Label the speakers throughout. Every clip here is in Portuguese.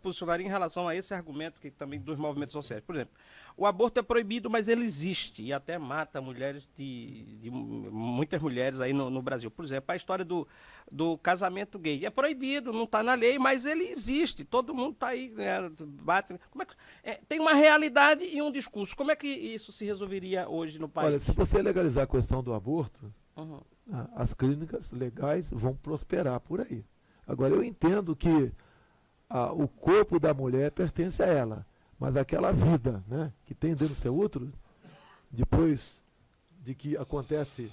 Speaker 1: posicionaria em relação a esse argumento que também dos movimentos sociais. Por exemplo, o aborto é proibido, mas ele existe e até mata mulheres de muitas mulheres aí no Brasil. Por exemplo, a história do casamento gay é proibido, não está na lei, mas ele existe. Todo mundo está aí, né, bate. Como é que, tem uma realidade e um discurso. Como é que isso se resolveria hoje no país?
Speaker 2: Olha, se você legalizar a questão do aborto,
Speaker 1: Uhum.
Speaker 2: as clínicas legais vão prosperar por aí. Agora, eu entendo que o corpo da mulher pertence a ela, mas aquela vida, né, que tem dentro do seu útero, depois de que acontece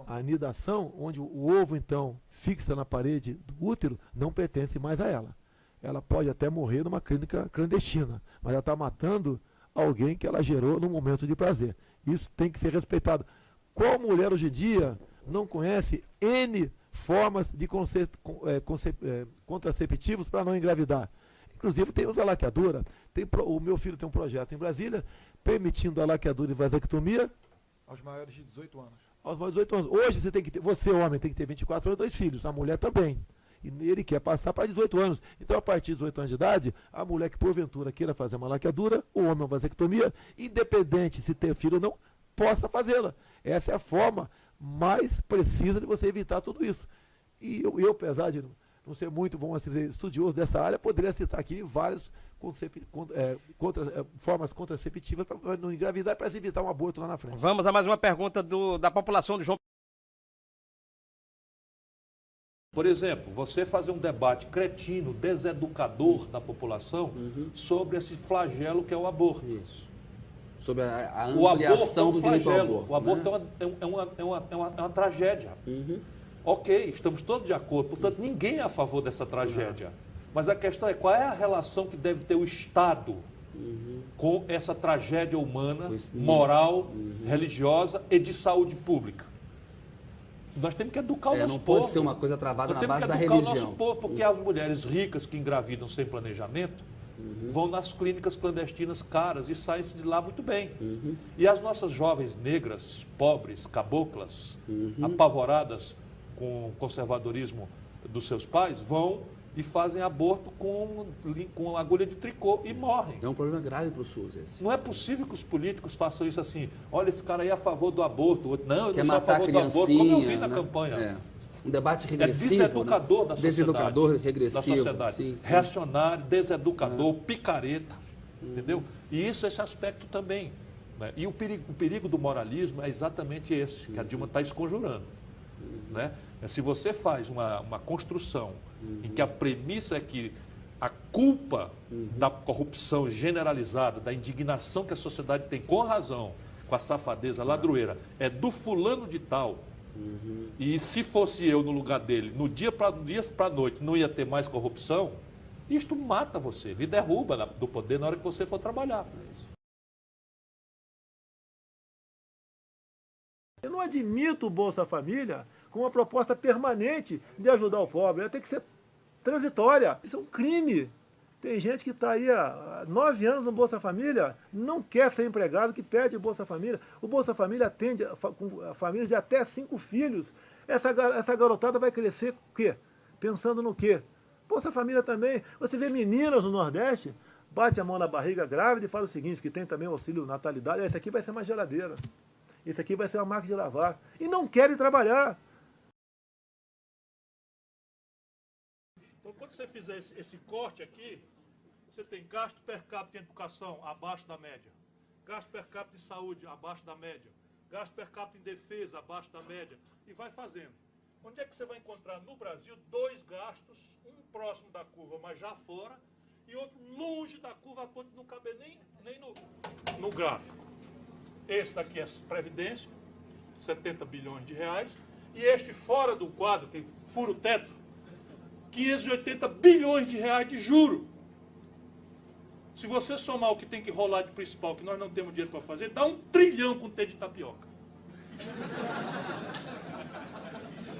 Speaker 2: a anidação, onde o ovo, então, fixa na parede do útero, não pertence mais a ela. Ela pode até morrer numa clínica clandestina, mas ela está matando alguém que ela gerou num momento de prazer. Isso tem que ser respeitado. Qual mulher hoje em dia não conhece N formas de contraceptivos para não engravidar? Inclusive tem a laqueadura. O meu filho tem um projeto em Brasília permitindo a laqueadura e vasectomia
Speaker 3: aos maiores de 18 anos.
Speaker 2: Aos maiores de 18 anos. Hoje você, homem, tem que ter 24 anos e 2 filhos. A mulher também. E ele quer passar para 18 anos. Então, a partir de 18 anos de idade, a mulher que porventura queira fazer uma laqueadura, o homem uma vasectomia, independente se ter filho ou não, possa fazê-la. Essa é a forma mais precisa de você evitar tudo isso. E eu apesar de não ser muito, vamos dizer, estudioso dessa área, poderia citar aqui várias formas contraceptivas para não engravidar, para evitar um aborto lá na frente.
Speaker 1: Vamos a mais uma pergunta da população do João.
Speaker 4: Por exemplo, você fazer um debate cretino, deseducador da população sobre esse flagelo que é o aborto.
Speaker 5: Isso. Sobre a ampliação do direito ao aborto.
Speaker 4: O aborto, né, é uma tragédia. Ok, estamos todos de acordo, portanto, ninguém é a favor dessa tragédia. Mas a questão é qual é a relação que deve ter o Estado com essa tragédia humana, moral, religiosa e de saúde pública. Nós temos que educar o nosso povo.
Speaker 5: Não pode ser uma coisa travada na base da religião.
Speaker 4: Nós temos que educar o nosso povo, porque as mulheres ricas que engravidam sem planejamento vão nas clínicas clandestinas caras e saem de lá muito bem. E as nossas jovens negras, pobres, caboclas, apavoradas com o conservadorismo dos seus pais, vão e fazem aborto com agulha de tricô e morrem.
Speaker 5: É um problema grave para o SUS esse.
Speaker 4: Não é possível que os políticos façam isso assim. Olha, esse cara aí é a favor do aborto. O outro, não, eu
Speaker 5: quer
Speaker 4: não sou a favor do aborto, como eu vi na
Speaker 5: né?
Speaker 4: campanha.
Speaker 5: Um debate regressivo.
Speaker 4: Deseducador, né?
Speaker 5: Deseducador, regressivo.
Speaker 4: Da sociedade. Sim. Reacionário, deseducador, picareta. Entendeu? E esse aspecto também. Né? E o perigo do moralismo é exatamente esse, que a Dilma está esconjurando. Né? Se você faz uma construção em que a premissa é que a culpa da corrupção generalizada, da indignação que a sociedade tem com razão, com a safadeza ladroeira, é do fulano de tal, e se fosse eu no lugar dele, no dia para a noite, não ia ter mais corrupção, isto mata você, lhe derruba do poder na hora que você for trabalhar.
Speaker 6: Eu não admito o Bolsa Família com uma proposta permanente de ajudar o pobre. Ela tem que ser transitória. Isso é um crime. Tem gente que está aí há 9 anos no Bolsa Família, não quer ser empregado, que pede o Bolsa Família. O Bolsa Família atende a famílias de até 5 filhos. Essa garotada vai crescer o quê? Pensando no quê? Bolsa Família também. Você vê meninas no Nordeste, bate a mão na barriga grávida e fala o seguinte, que tem também o auxílio natalidade. Esse aqui vai ser uma geladeira. Esse aqui vai ser uma máquina de lavar. E não querem trabalhar.
Speaker 7: Então, quando você fizer esse corte aqui, você tem gasto per capita em educação abaixo da média, gasto per capita em saúde abaixo da média, gasto per capita em defesa abaixo da média, e vai fazendo. Onde é que você vai encontrar no Brasil 2 gastos, um próximo da curva, mas já fora, e outro longe da curva, a ponto de não caber nem no gráfico? Esse daqui é Previdência, 70 bilhões de reais, e este fora do quadro, que fura o teto, 580 bilhões de reais de juro. Se você somar o que tem que rolar de principal, que nós não temos dinheiro para fazer, dá 1 trilhão com T de tapioca.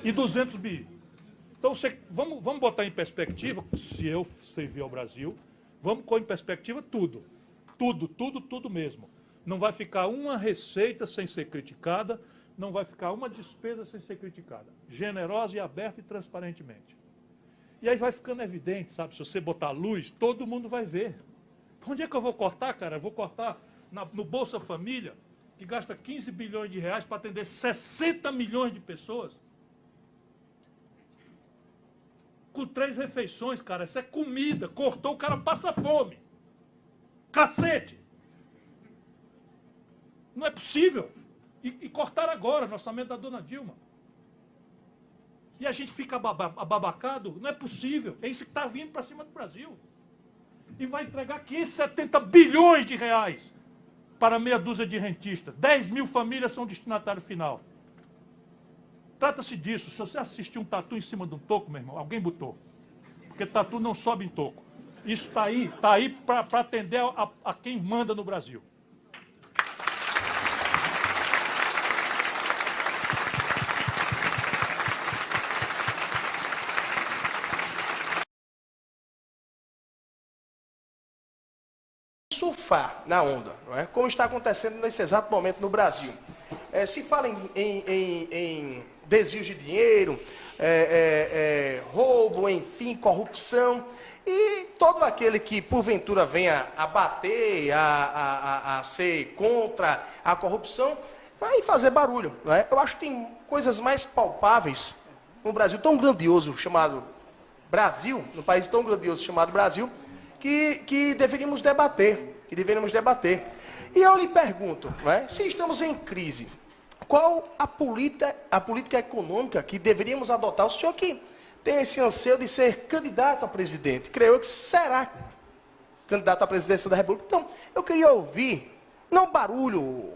Speaker 7: E 200 bi. Então, vamos botar em perspectiva, se eu servir ao Brasil, vamos pôr em perspectiva tudo. Tudo mesmo. Não vai ficar uma receita sem ser criticada, não vai ficar uma despesa sem ser criticada. Generosa e aberta e transparentemente. E aí vai ficando evidente, sabe? Se você botar luz, todo mundo vai ver. Onde é que eu vou cortar, cara? Eu vou cortar no Bolsa Família, que gasta 15 bilhões de reais para atender 60 milhões de pessoas. Com 3 refeições, cara. Isso é comida. Cortou, o cara passa fome. Cacete! Não é possível. E cortaram agora no orçamento da dona Dilma. E a gente fica ababacado? Não é possível. É isso que está vindo para cima do Brasil. E vai entregar 570 bilhões de reais para meia dúzia de rentistas. 10 mil famílias são destinatário final. Trata-se disso. Se você assistir um tatu em cima de um toco, meu irmão, alguém botou. Porque tatu não sobe em toco. Isso está aí para atender a quem manda no Brasil.
Speaker 8: Surfar na onda, não é? Como está acontecendo nesse exato momento no Brasil. Se fala em desvios de dinheiro, roubo, enfim, corrupção, e todo aquele que porventura venha a bater, a ser contra a corrupção, vai fazer barulho, não é? Eu acho que tem coisas mais palpáveis no Brasil tão grandioso chamado Brasil, no país tão grandioso chamado Brasil, que deveríamos debater, E eu lhe pergunto, não é? Se estamos em crise, qual a política econômica que deveríamos adotar? O senhor que tem esse anseio de ser candidato a presidente, creio eu que será candidato à presidência da República. Então, eu queria ouvir, não barulho,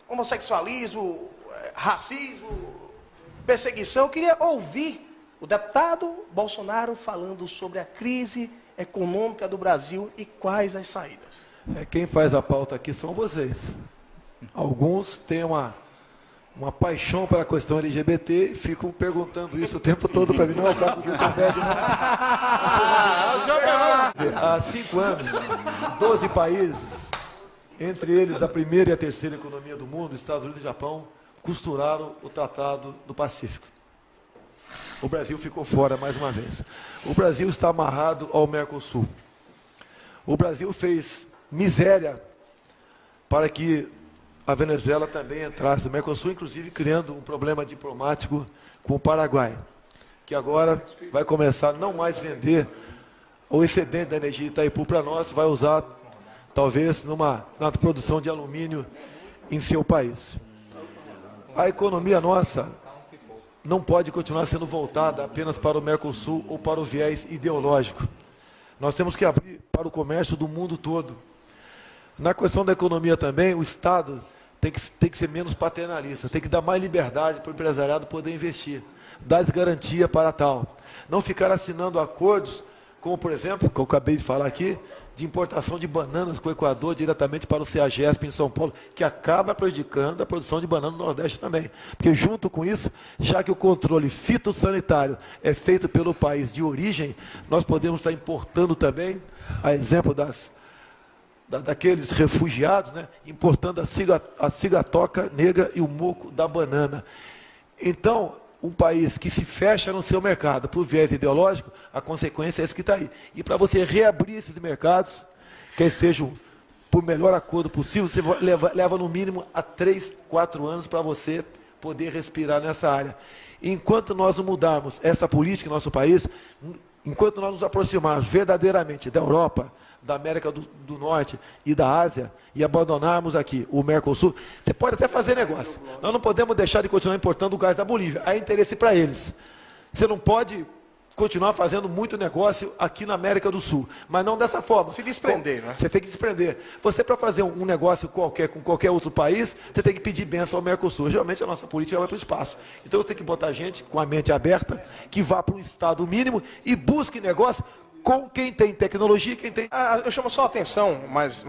Speaker 8: homossexualismo, racismo, perseguição, eu queria ouvir o deputado Bolsonaro falando sobre a crise econômica do Brasil e quais as saídas.
Speaker 2: Quem faz a pauta aqui são vocês. Alguns têm uma paixão pela questão LGBT e ficam perguntando isso o tempo todo para mim. Não é o caso do Gutenberg, não. Há 5 anos, 12 países, entre eles a primeira e a terceira economia do mundo, Estados Unidos e Japão, costuraram o Tratado do Pacífico. O Brasil ficou fora mais uma vez. O Brasil está amarrado ao Mercosul. O Brasil fez miséria para que a Venezuela também entrasse no Mercosul, inclusive criando um problema diplomático com o Paraguai, que agora vai começar a não mais vender o excedente da energia Itaipu para nós, vai usar talvez na produção de alumínio em seu país. A economia nossa não pode continuar sendo voltada apenas para o Mercosul ou para o viés ideológico. Nós temos que abrir para o comércio do mundo todo. Na questão da economia também, o Estado tem que ser menos paternalista, tem que dar mais liberdade para o empresariado poder investir, dar garantia para tal. Não ficar assinando acordos, como por exemplo, que eu acabei de falar aqui, de importação de bananas com o Equador diretamente para o CEAGESP em São Paulo, que acaba prejudicando a produção de banana no Nordeste também. Porque junto com isso, já que o controle fitossanitário é feito pelo país de origem, nós podemos estar importando também, a exemplo daqueles refugiados, né, importando a cigatoca negra e o moco da banana. Então, um país que se fecha no seu mercado por viés ideológico, a consequência é isso que está aí. E para você reabrir esses mercados, que sejam por melhor acordo possível, você leva no mínimo a 3, 4 anos para você poder respirar nessa área. Enquanto nós não mudarmos essa política em nosso país, enquanto nós nos aproximarmos verdadeiramente da Europa, da América do Norte e da Ásia, e abandonarmos aqui o Mercosul, você pode até fazer negócio. Nós não podemos deixar de continuar importando o gás da Bolívia. Há interesse para eles. Você não pode continuar fazendo muito negócio aqui na América do Sul, mas não dessa forma.
Speaker 8: Se desprender, né?
Speaker 2: Você tem que desprender. Você, para fazer um negócio qualquer com qualquer outro país, você tem que pedir bênção ao Mercosul. Geralmente a nossa política vai para o espaço. Então você tem que botar gente com a mente aberta, que vá para um estado mínimo e busque negócio com quem tem tecnologia, quem tem...
Speaker 8: Eu chamo só a atenção, mais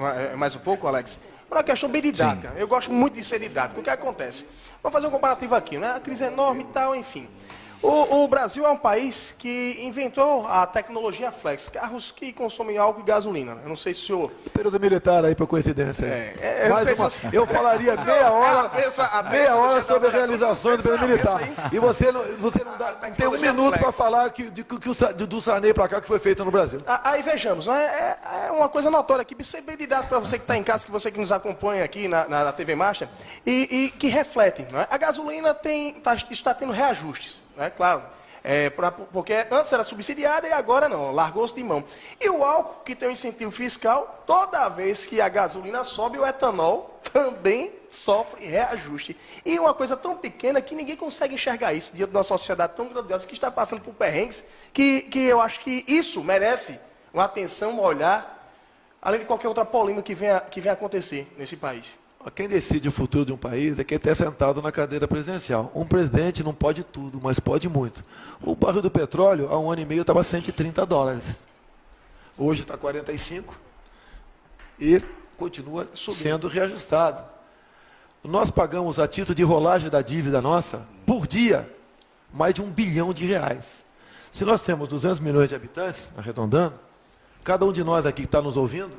Speaker 8: um pouco, Alex, para uma questão bem didática. Sim. Eu gosto muito de ser didático. O que acontece? Vamos fazer um comparativo aqui, né? A crise é enorme e tal, enfim. O Brasil é um país que inventou a tecnologia flex, carros que consomem álcool e gasolina. Eu não sei se o senhor...
Speaker 2: Período militar aí, por coincidência. Eu falaria meia hora sobre a realização do período militar. E você não tem um minuto para falar do Sarney para cá que foi feito no Brasil.
Speaker 8: Aí vejamos, é uma coisa notória aqui, ser bem de dado para você que está em casa, que você que nos acompanha aqui na TV Marcha, e que reflete. Não é? A gasolina está tendo reajustes, não é? Claro. Porque antes era subsidiada e agora não, largou-se de mão. E o álcool, que tem um incentivo fiscal, toda vez que a gasolina sobe, o etanol também sofre reajuste. E uma coisa tão pequena que ninguém consegue enxergar isso diante de uma sociedade tão grandiosa que está passando por perrengues, que eu acho que isso merece uma atenção, um olhar, além de qualquer outra polêmica que venha acontecer nesse país.
Speaker 2: Quem decide o futuro de um país é quem está sentado na cadeira presidencial. Um presidente não pode tudo, mas pode muito. O barril do petróleo, há 1 ano e meio, estava $130. Hoje está 45 e continua sendo reajustado. Nós pagamos, a título de rolagem da dívida nossa, por dia, mais de R$1 bilhão. Se nós temos 200 milhões de habitantes, arredondando, cada um de nós aqui que está nos ouvindo,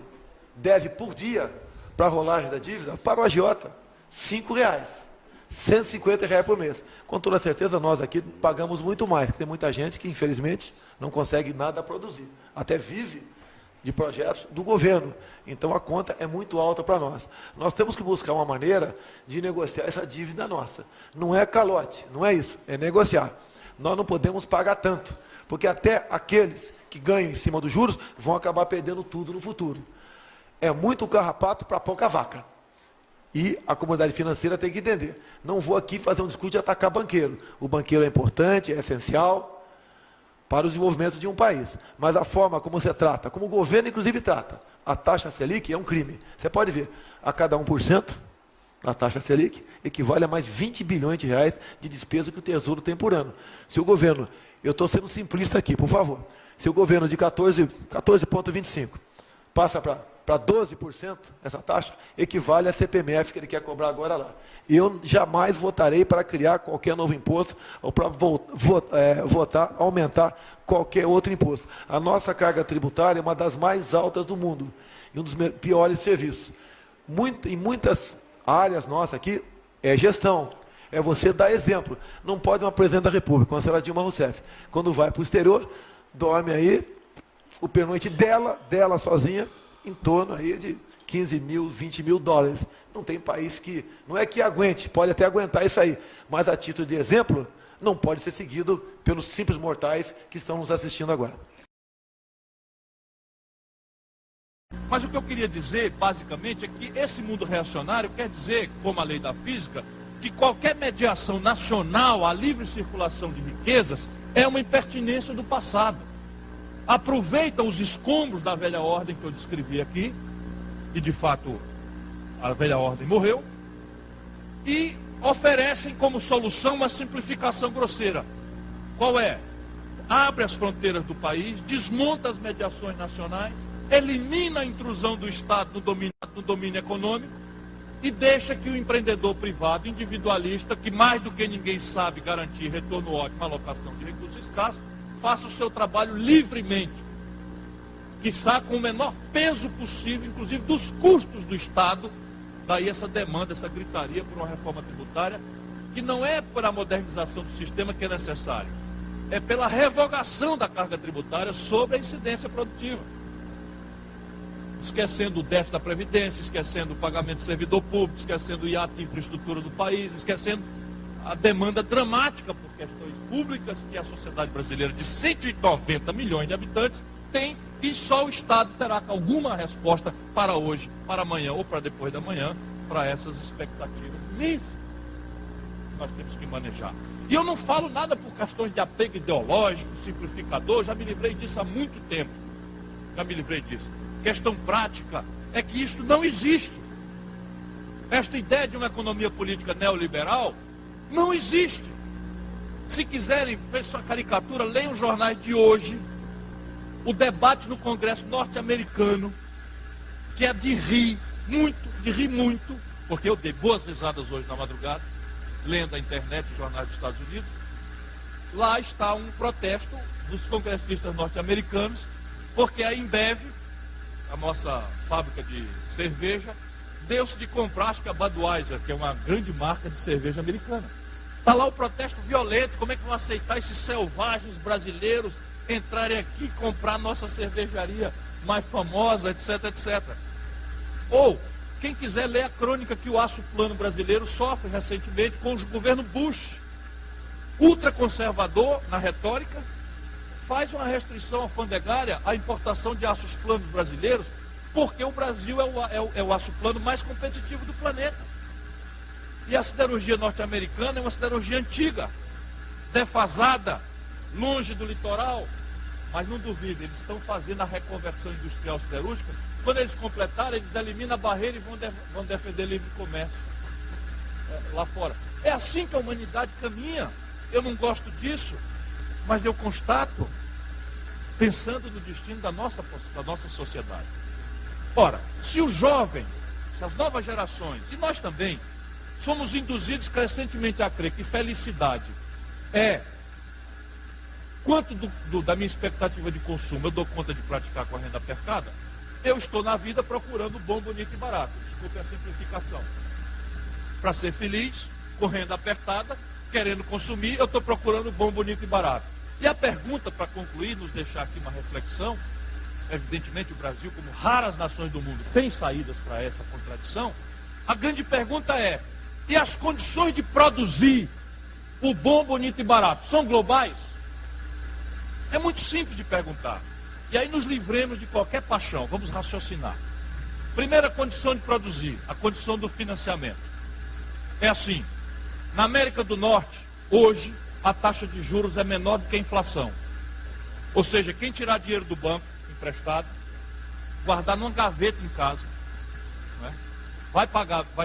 Speaker 2: deve por dia, para a rolagem da dívida, para o agiota, R$5, R$150 por mês. Com toda certeza, nós aqui pagamos muito mais, porque tem muita gente que, infelizmente, não consegue nada produzir. Até vive de projetos do governo. Então, a conta é muito alta para nós. Nós temos que buscar uma maneira de negociar essa dívida nossa. Não é calote, não é isso, é negociar. Nós não podemos pagar tanto, porque até aqueles que ganham em cima dos juros vão acabar perdendo tudo no futuro. É muito carrapato para pouca vaca. E a comunidade financeira tem que entender. Não vou aqui fazer um discurso de atacar banqueiro. O banqueiro é importante, é essencial para o desenvolvimento de um país. Mas a forma como você trata, como o governo inclusive trata, a taxa Selic é um crime. Você pode ver, a cada 1% da taxa Selic equivale a mais R$20 bilhões de despesa que o Tesouro tem por ano. Se o governo, eu estou sendo simplista aqui, por favor, se o governo de 14,25 passa para 12%, essa taxa equivale à CPMF que ele quer cobrar agora lá. E eu jamais votarei para criar qualquer novo imposto ou para aumentar qualquer outro imposto. A nossa carga tributária é uma das mais altas do mundo e um dos piores serviços. Em muitas áreas nossas aqui é gestão. É você dar exemplo. Não pode uma presidente da República, como a senhora Dilma Rousseff, quando vai para o exterior, dorme aí, o pernoite dela sozinha, em torno aí de 15 mil, 20 mil dólares. Não tem país que, não é que aguente, pode até aguentar isso aí, mas a título de exemplo, não pode ser seguido pelos simples mortais que estão nos assistindo agora.
Speaker 7: Mas o que eu queria dizer, basicamente, é que esse mundo reacionário quer dizer, como a lei da física, que qualquer mediação nacional à livre circulação de riquezas é uma impertinência do passado. Aproveitam os escombros da velha ordem que eu descrevi aqui, e de fato a velha ordem morreu, e oferecem como solução uma simplificação grosseira. Qual é? Abre as fronteiras do país, desmonta as mediações nacionais, elimina a intrusão do Estado no domínio econômico e deixa que o empreendedor privado, individualista, que mais do que ninguém sabe garantir retorno ótimo à alocação de recursos escassos, faça o seu trabalho livremente, quiçá com o menor peso possível, inclusive dos custos do Estado. Daí essa demanda, essa gritaria por uma reforma tributária, que não é por a modernização do sistema que é necessário, é pela revogação da carga tributária sobre a incidência produtiva. Esquecendo o déficit da Previdência, esquecendo o pagamento de servidor público, esquecendo o hiato de infraestrutura do país, esquecendo a demanda dramática por questões públicas que a sociedade brasileira de 190 milhões de habitantes tem, e só o Estado terá alguma resposta para hoje, para amanhã ou para depois da manhã, para essas expectativas níveis que nós temos que manejar. E eu não falo nada por questões de apego ideológico, simplificador, já me livrei disso há muito tempo. Já me livrei disso. Questão prática é que isso não existe. Esta ideia de uma economia política neoliberal não existe. Se quiserem ver sua caricatura, leiam os jornais de hoje, o debate no Congresso norte-americano, que é de rir muito, porque eu dei boas risadas hoje na madrugada, lendo a internet e jornais dos Estados Unidos,
Speaker 4: lá está um protesto dos congressistas norte-americanos, porque a Embev, a nossa fábrica de cerveja, deu-se de comprar, acho que a Budweiser, que é uma grande marca de cerveja americana. Está lá o protesto violento, como é que vão aceitar esses selvagens brasileiros entrarem aqui e comprar nossa cervejaria mais famosa, etc, etc. Ou, quem quiser ler a crônica que o aço plano brasileiro sofre recentemente com o governo Bush, ultraconservador na retórica, faz uma restrição alfandegária à importação de aços planos brasileiros, porque o Brasil é o aço plano mais competitivo do planeta. E a siderurgia norte-americana é uma siderurgia antiga, defasada, longe do litoral. Mas não duvide, eles estão fazendo a reconversão industrial siderúrgica. Quando eles completarem, eles eliminam a barreira e vão defender livre comércio lá fora. É assim que a humanidade caminha. Eu não gosto disso, mas eu constato, pensando no destino da nossa sociedade. Ora, se o jovem, se as novas gerações, e nós também, somos induzidos crescentemente a crer que felicidade é quanto da minha expectativa de consumo eu dou conta de praticar com a renda apertada, eu estou na vida procurando bom, bonito e barato. Desculpe a simplificação. Para ser feliz, com renda apertada, querendo consumir, eu estou procurando bom, bonito e barato. E a pergunta, para concluir, nos deixar aqui uma reflexão, evidentemente o Brasil, como raras nações do mundo, tem saídas para essa contradição. A grande pergunta é, e as condições de produzir o bom, bonito e barato são globais? É muito simples de perguntar. E aí nos livremos de qualquer paixão. Vamos raciocinar. Primeira condição de produzir, a condição do financiamento. É assim, na América do Norte, hoje, a taxa de juros é menor do que a inflação. Ou seja, quem tirar dinheiro do banco, emprestado, guardar numa gaveta em casa, né, vai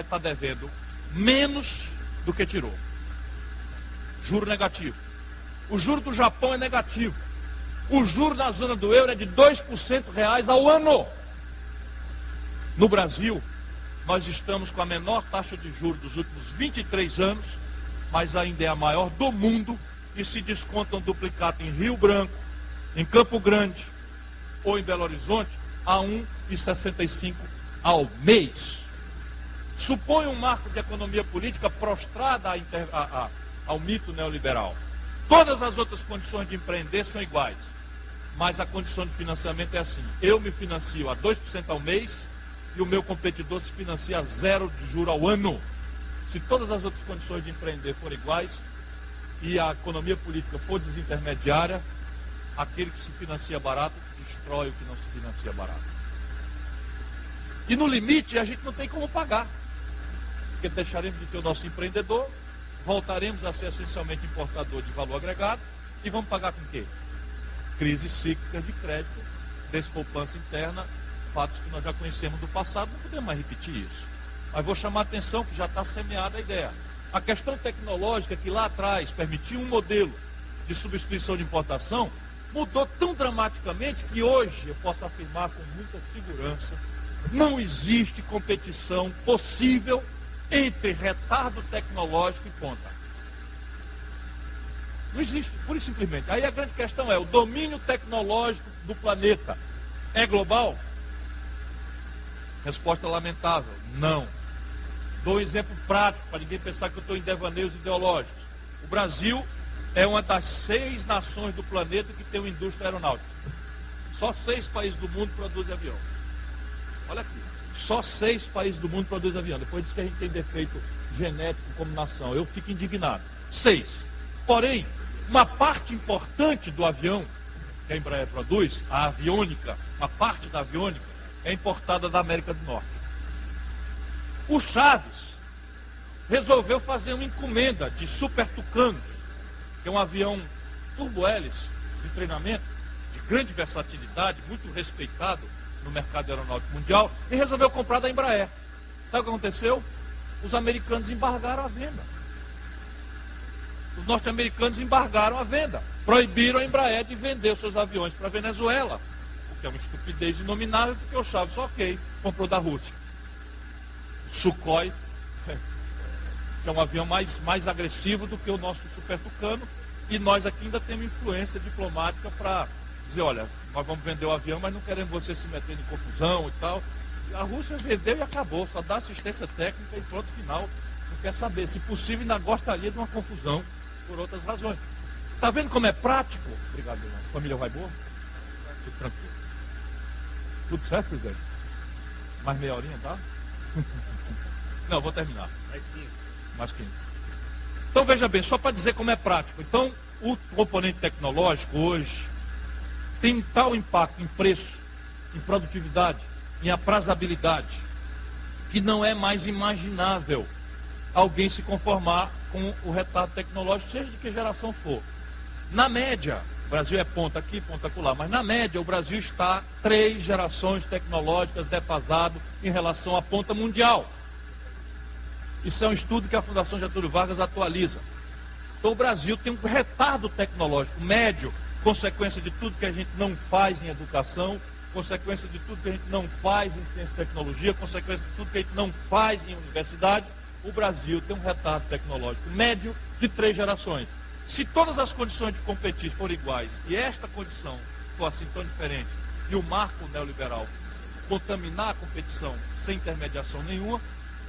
Speaker 4: estar devendo menos do que tirou. Juro negativo. O juro do Japão é negativo. O juro na zona do euro é de 2% reais ao ano. No Brasil, nós estamos com a menor taxa de juros dos últimos 23 anos, mas ainda é a maior do mundo, e se desconta um duplicado em Rio Branco, em Campo Grande ou em Belo Horizonte, a 1,65 ao mês. Supõe um marco de economia política prostrada ao mito neoliberal. Todas as outras condições de empreender são iguais, mas a condição de financiamento é assim. Eu me financio a 2% ao mês e o meu competidor se financia a 0 de juro ao ano. Se todas as outras condições de empreender forem iguais e a economia política for desintermediária, aquele que se financia barato destrói o que não se financia barato. E no limite a gente não tem como pagar, porque deixaremos de ter o nosso empreendedor, voltaremos a ser essencialmente importador de valor agregado e vamos pagar com o quê? Crises cíclicas de crédito, despoupança interna, fatos que nós já conhecemos do passado, não podemos mais repetir isso. Mas vou chamar a atenção que já está semeada a ideia. A questão tecnológica que lá atrás permitia um modelo de substituição de importação, mudou tão dramaticamente que hoje, eu posso afirmar com muita segurança, não existe competição possível entre retardo tecnológico e ponta. Não existe, pura e simplesmente. Aí a grande questão é, o domínio tecnológico do planeta é global? Resposta lamentável, não. Dou um exemplo prático, para ninguém pensar que eu estou em devaneios ideológicos. O Brasil é uma das 6 nações do planeta que tem uma indústria aeronáutica. Só 6 países do mundo produzem avião. Olha aqui, só 6 países do mundo produzem avião. Depois diz que a gente tem defeito genético como nação. Eu fico indignado. 6. Porém, uma parte importante do avião que a Embraer produz, a aviônica, uma parte da aviônica, é importada da América do Norte. O Chaves resolveu fazer uma encomenda de Super Tucanos, que é um avião turbo-hélice de treinamento, de grande versatilidade, muito respeitado no mercado aeronáutico mundial, e resolveu comprar da Embraer. Sabe o que aconteceu? Os americanos embargaram a venda. Os norte-americanos embargaram a venda. Proibiram a Embraer de vender os seus aviões para a Venezuela. O que é uma estupidez inominável, porque o Chaves, ok, comprou da Rússia. Sukhoi, que é um avião mais agressivo do que o nosso Super Tucano, E nós aqui ainda temos influência diplomática para dizer, olha, nós vamos vender o avião, mas não queremos você se metendo em confusão e tal. A Rússia vendeu e acabou, só dá assistência técnica e pronto, final. Não quer saber. Se possível, ainda gostaria de uma confusão por outras razões. Está vendo como é prático? Obrigado, irmão. Família vai boa? Tudo tranquilo. Tudo certo, presidente? Mais meia horinha, tá? Não, vou terminar. Mais 15. Então, veja bem, só para dizer como é prático. Então, o componente tecnológico hoje tem tal impacto em preço, em produtividade, em aprazabilidade, que não é mais imaginável alguém se conformar com o retardo tecnológico, seja de que geração for. Na média, o Brasil é ponta aqui, ponta acolá, mas na média o Brasil está 3 gerações tecnológicas defasado em relação à ponta mundial. Isso é um estudo que a Fundação Getúlio Vargas atualiza. Então o Brasil tem um retardo tecnológico médio, consequência de tudo que a gente não faz em educação, consequência de tudo que a gente não faz em ciência e tecnologia, consequência de tudo que a gente não faz em universidade. O Brasil tem um retardo tecnológico médio de 3 gerações. Se todas as condições de competir forem iguais e esta condição for assim tão diferente e o marco neoliberal contaminar a competição sem intermediação nenhuma,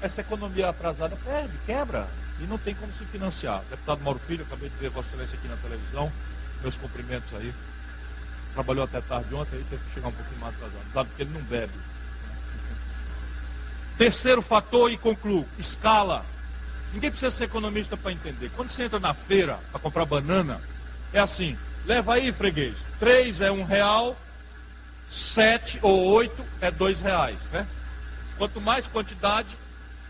Speaker 4: essa economia atrasada perde, quebra e não tem como se financiar. Deputado Mauro Filho, acabei de ver Vossa Excelência aqui na televisão, meus cumprimentos aí. Trabalhou até tarde ontem, aí teve que chegar um pouquinho mais atrasado, sabe que ele não bebe. Terceiro fator, e concluo, escala. Ninguém precisa ser economista para entender. Quando você entra na feira para comprar banana, é assim, leva aí, freguês, 3 é R$1, 7 ou 8 é R$2, né? Quanto mais quantidade,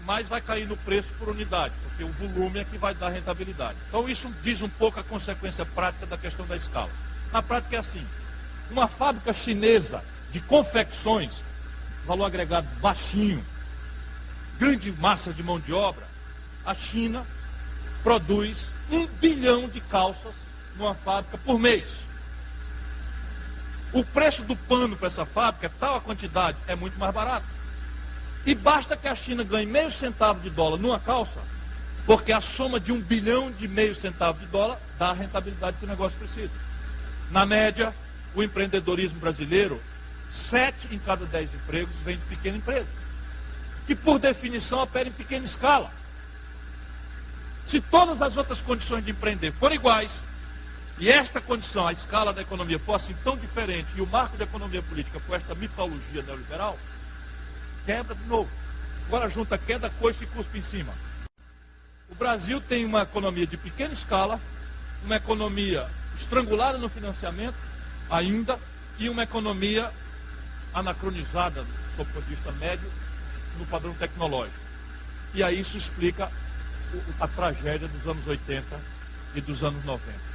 Speaker 4: mais vai cair no preço por unidade, porque o volume é que vai dar rentabilidade. Então isso diz um pouco a consequência prática da questão da escala. Na prática é assim, uma fábrica chinesa de confecções, valor agregado baixinho, grande massa de mão de obra, a China produz 1 bilhão de calças numa fábrica por mês. O preço do pano para essa fábrica, tal a quantidade, é muito mais barato. E basta que a China ganhe meio centavo de dólar numa calça, porque a soma de 1 bilhão de meio centavo de dólar dá a rentabilidade que o negócio precisa. Na média, o empreendedorismo brasileiro, 7 em cada 10 empregos vem de pequena empresa, que por definição opera em pequena escala. Se todas as outras condições de empreender forem iguais, e esta condição, a escala da economia, for assim tão diferente, e o marco da economia política for esta mitologia neoliberal, quebra de novo. Agora junta queda, coice e cuspe em cima. O Brasil tem uma economia de pequena escala, uma economia estrangulada no financiamento, ainda, e uma economia anacronizada, do ponto de vista médio, no padrão tecnológico. E aí isso explica a tragédia dos anos 80 e dos anos 90.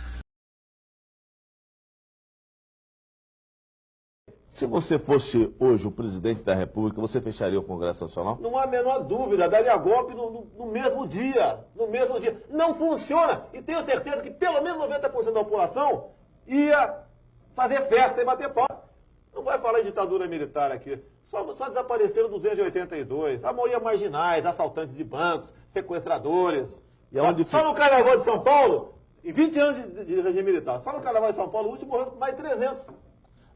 Speaker 9: Se você fosse hoje o presidente da República, você fecharia o Congresso Nacional?
Speaker 6: Não há a menor dúvida, daria golpe no mesmo dia. No mesmo dia. Não funciona. E tenho certeza que pelo menos 90% da população ia fazer festa e bater pau. Não vai falar em ditadura militar aqui. Só desapareceram 282. A maioria marginais, assaltantes de bancos, sequestradores.
Speaker 9: E aonde
Speaker 6: só no Carnaval de São Paulo, em 20 anos de regime militar, só no Carnaval de São Paulo, o último morreu mais de 300.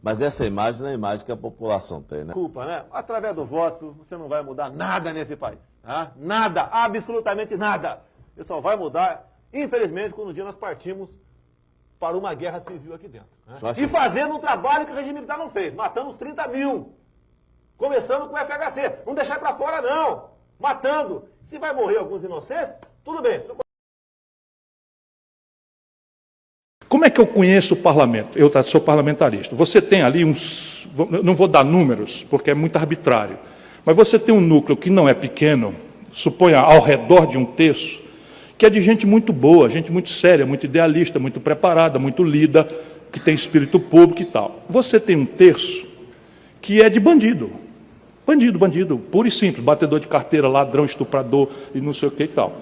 Speaker 9: Mas essa imagem não é a imagem que a população tem, né?
Speaker 6: Desculpa, né? Através do voto, você não vai mudar nada nesse país. Tá? Nada, absolutamente nada. Isso só vai mudar, infelizmente, quando um dia nós partimos para uma guerra civil aqui dentro. Né? E fazendo um trabalho que o regime militar não fez, matando uns 30 mil. Começando com o FHC. Não deixar para fora, não. Matando. Se vai morrer alguns inocentes, tudo bem.
Speaker 7: Como é que eu conheço o parlamento? Eu sou parlamentarista. Você tem ali uns... Não vou dar números, porque é muito arbitrário. Mas você tem um núcleo que não é pequeno, suponha ao redor de 1/3, que é de gente muito boa, gente muito séria, muito idealista, muito preparada, muito lida, que tem espírito público e tal. Você tem 1/3 que é de bandido. Bandido, puro e simples, batedor de carteira, ladrão, estuprador e não sei o que e tal.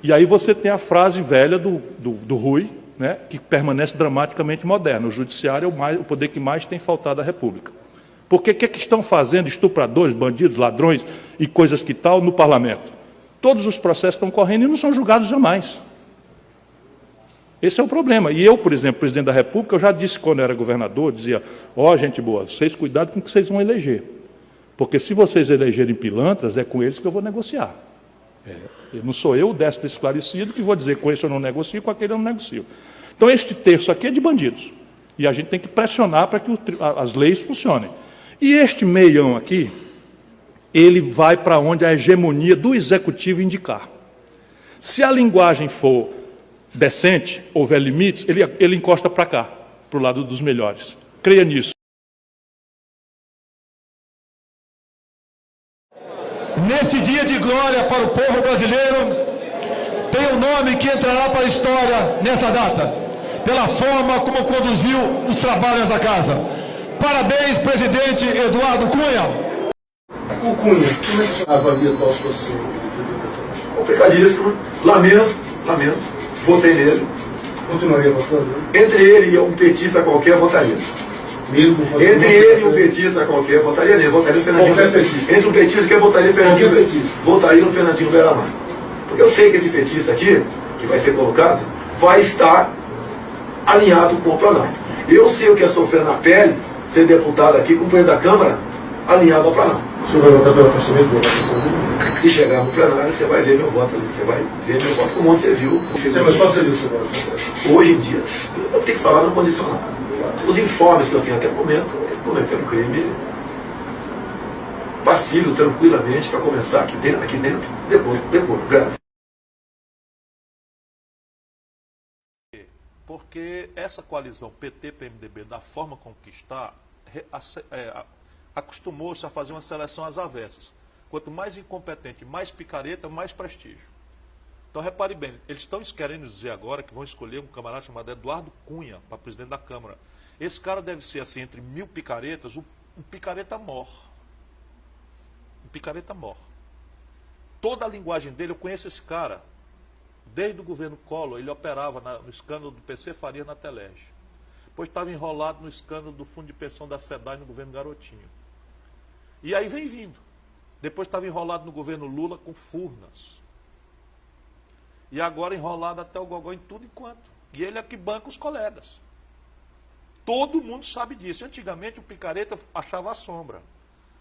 Speaker 7: E aí você tem a frase velha do Rui, né, que permanece dramaticamente moderna. O judiciário é o poder que mais tem faltado à República. Porque o que estão fazendo estupradores, bandidos, ladrões e coisas que tal no parlamento? Todos os processos estão correndo e não são julgados jamais.
Speaker 4: Esse é o problema. E eu, por exemplo, presidente da República, eu já disse quando eu era governador, dizia, gente boa, vocês cuidado com o que vocês vão eleger. Porque se vocês elegerem pilantras, é com eles que eu vou negociar. Não sou eu, o déspota esclarecido, que vou dizer com esse eu não negocio, com aquele eu não negocio. Então, este terço aqui é de bandidos. E a gente tem que pressionar para que as leis funcionem. E este meião aqui, ele vai para onde a hegemonia do executivo indicar. Se a linguagem for decente, houver limites, ele encosta para cá, para o lado dos melhores. Creia nisso.
Speaker 10: Nesse dia de glória para o povo brasileiro, tem um nome que entrará para a história nessa data, pela forma como conduziu os trabalhos da casa. Parabéns, presidente Eduardo Cunha.
Speaker 11: O Cunha, como é que o senhor avalia a atual situação do presidente? Complicadíssimo, lamento, votei nele. Continuaria votando? Entre ele e um petista qualquer, votaria. Mesmo entre ele e um petista qualquer, votaria nele, votaria no Fernandinho. Entre um petista que eu votaria no Fernandinho, votaria no Fernandinho Beiramar. Porque eu sei que esse petista aqui, que vai ser colocado, vai estar alinhado com o Planalto. Eu sei o que é sofrer na pele, ser deputado aqui, companheiro da Câmara, alinhado ao Planalto. O senhor vai votar pelo afastamento da votação dele?
Speaker 8: Se chegar no plenário, você vai ver meu voto ali. Você vai ver meu voto como você viu.
Speaker 11: Mas qual seria o seu voto?
Speaker 8: Hoje em dia, eu tenho que falar no condicional. Os informes que eu tenho até o momento, ele cometeu um crime passível, tranquilamente, para começar aqui dentro depois. Obrigado.
Speaker 4: Porque essa coalizão PT-PMDB, da forma como que está, acostumou-se a fazer uma seleção às avessas. Quanto mais incompetente, mais picareta, mais prestígio. Então, repare bem, eles estão querendo dizer agora que vão escolher um camarada chamado Eduardo Cunha para presidente da Câmara. Esse cara deve ser, assim, entre 1000 picaretas, um picareta mor. Um picareta mor. Toda a linguagem dele, eu conheço esse cara. Desde o governo Collor, ele operava no escândalo do PC Faria na Telege. Depois estava enrolado no escândalo do fundo de pensão da SEDAI no governo Garotinho. E aí vem vindo. Depois estava enrolado no governo Lula com Furnas. E agora enrolado até o gogó em tudo enquanto. E ele é que banca os colegas. Todo mundo sabe disso. Antigamente o picareta achava a sombra.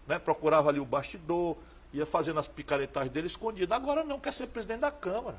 Speaker 4: Né? Procurava ali o bastidor, ia fazendo as picaretagens dele escondido. Agora não, quer ser presidente da Câmara.